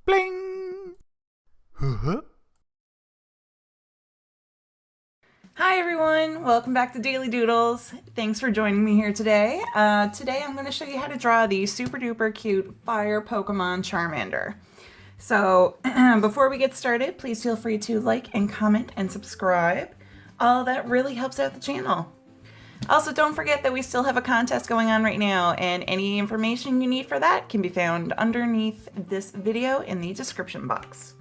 Bling! Huh? Hi everyone, welcome back to Daily Doodles. Thanks for joining me here today. Today I'm going to show you how to draw the super duper cute fire Pokemon Charmander. So before we get started, please feel free to like and comment and subscribe. All that really helps out the channel. Also, don't forget that we still have a contest going on right now, and any information you need for that can be found underneath this video in the description box.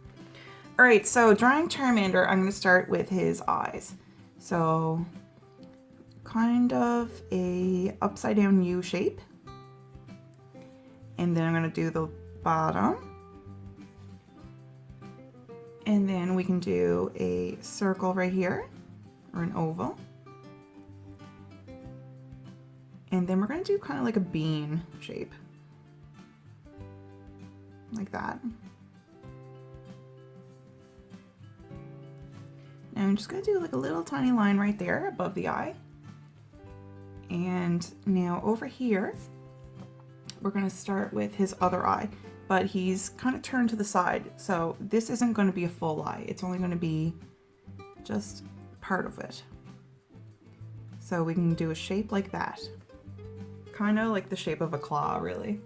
Alright, so drawing Charmander, I'm going to start with his eyes. So, kind of a upside down U shape. And then I'm going to do the bottom. And then we can do a circle right here, or an oval. And then we're going to do kind of like a bean shape. Like that. Now I'm just going to do like a little tiny line right there above the eye. And now over here, we're going to start with his other eye, but he's kind of turned to the side. So this isn't going to be a full eye. It's only going to be just part of it. So we can do a shape like that. Kind of like the shape of a claw, really.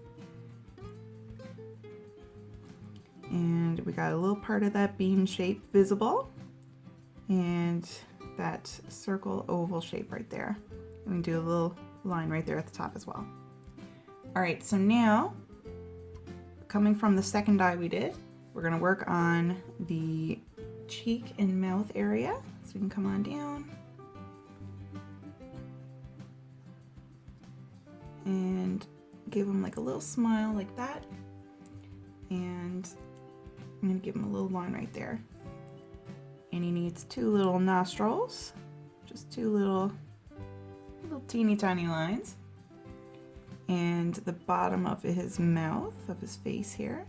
And we got a little part of that bean shape visible. And that circle oval shape right there. And we can do a little line right there at the top as well. All right, so now, coming from the second eye we did, we're gonna work on the cheek and mouth area. So we can come on down. And give him like a little smile like that. And I'm gonna give him a little line right there. And he needs two little nostrils, just two little teeny tiny lines. And the bottom of his mouth, of his face here.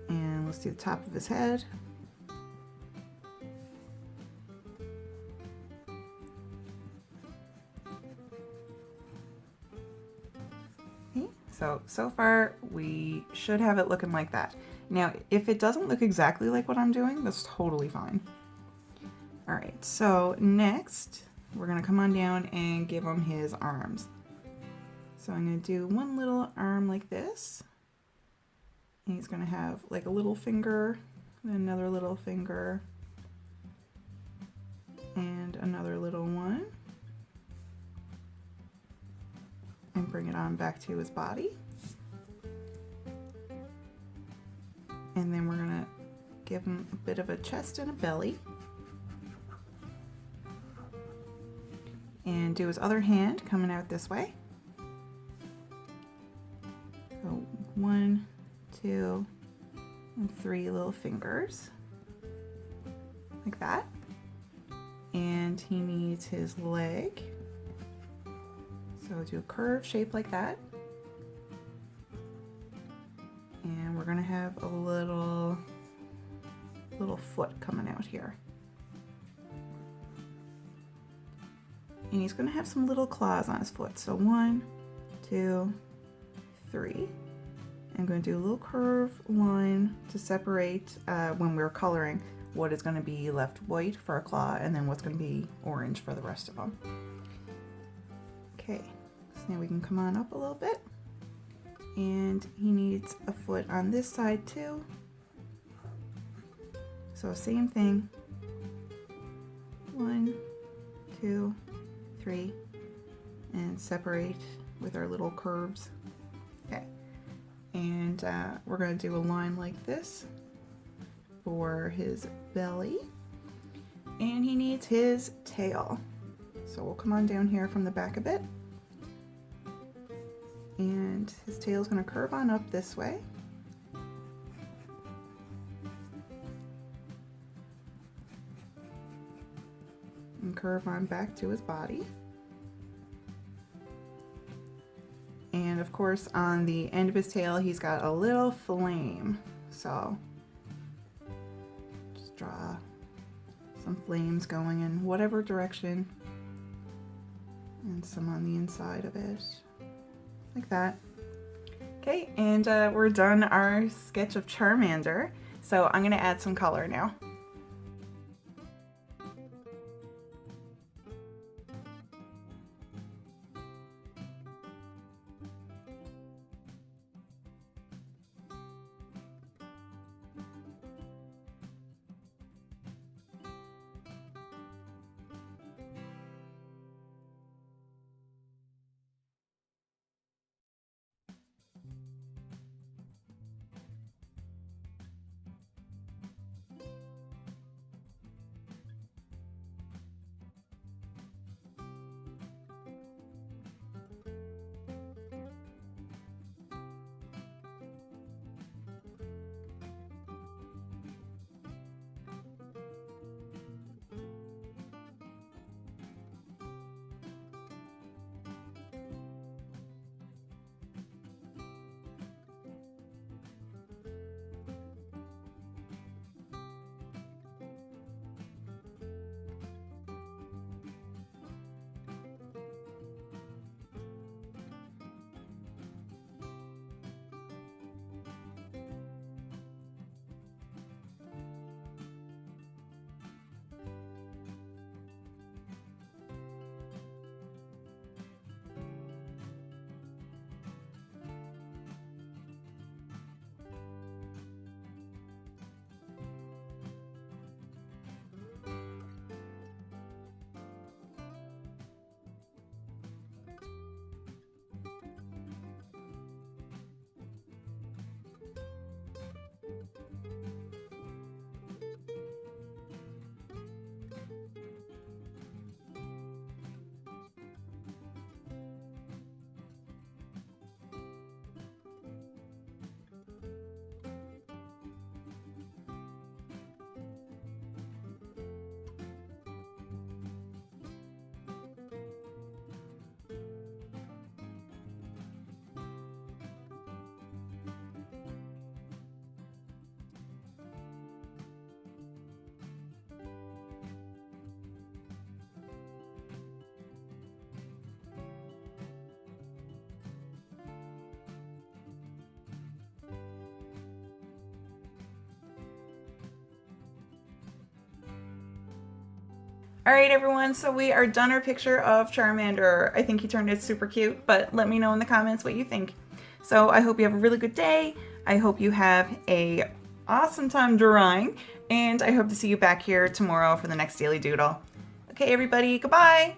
And let's do the top of his head. Okay, so far we should have it looking like that. Now, if it doesn't look exactly like what I'm doing, that's totally fine. All right, so next, we're gonna come on down and give him his arms. So I'm gonna do one little arm like this. And he's gonna have like a little finger, another little finger, and another little one. And bring it on back to his body. And then we're gonna give him a bit of a chest and a belly. And do his other hand coming out this way. So 1, 2, and 3 little fingers. Like that. And he needs his leg. So do a curved shape like that. And we're gonna have a little foot coming out here. And he's gonna have some little claws on his foot. So 1, 2, 3. I'm gonna do a little curved line to separate when we're coloring what is gonna be left white for a claw and then what's gonna be orange for the rest of them. Okay, so now we can come on up a little bit. And he needs a foot on this side too. So same thing. 1, 2, 3, and separate with our little curves. Okay, and we're going to do a line like this for his belly. And he needs his tail. So we'll come on down here from the back a bit. And his tail is going to curve on up this way. And curve on back to his body. And of course on the end of his tail he's got a little flame. So just draw some flames going in whatever direction. And some on the inside of it. Like that. Okay, and we're done our sketch of Charmander. So I'm gonna add some color now. All right, everyone, so we are done our picture of Charmander. I think he turned out super cute, but let me know in the comments what you think. So I hope you have a really good day. I hope you have a awesome time drawing, and I hope to see you back here tomorrow for the next Daily Doodle. Okay, everybody, goodbye.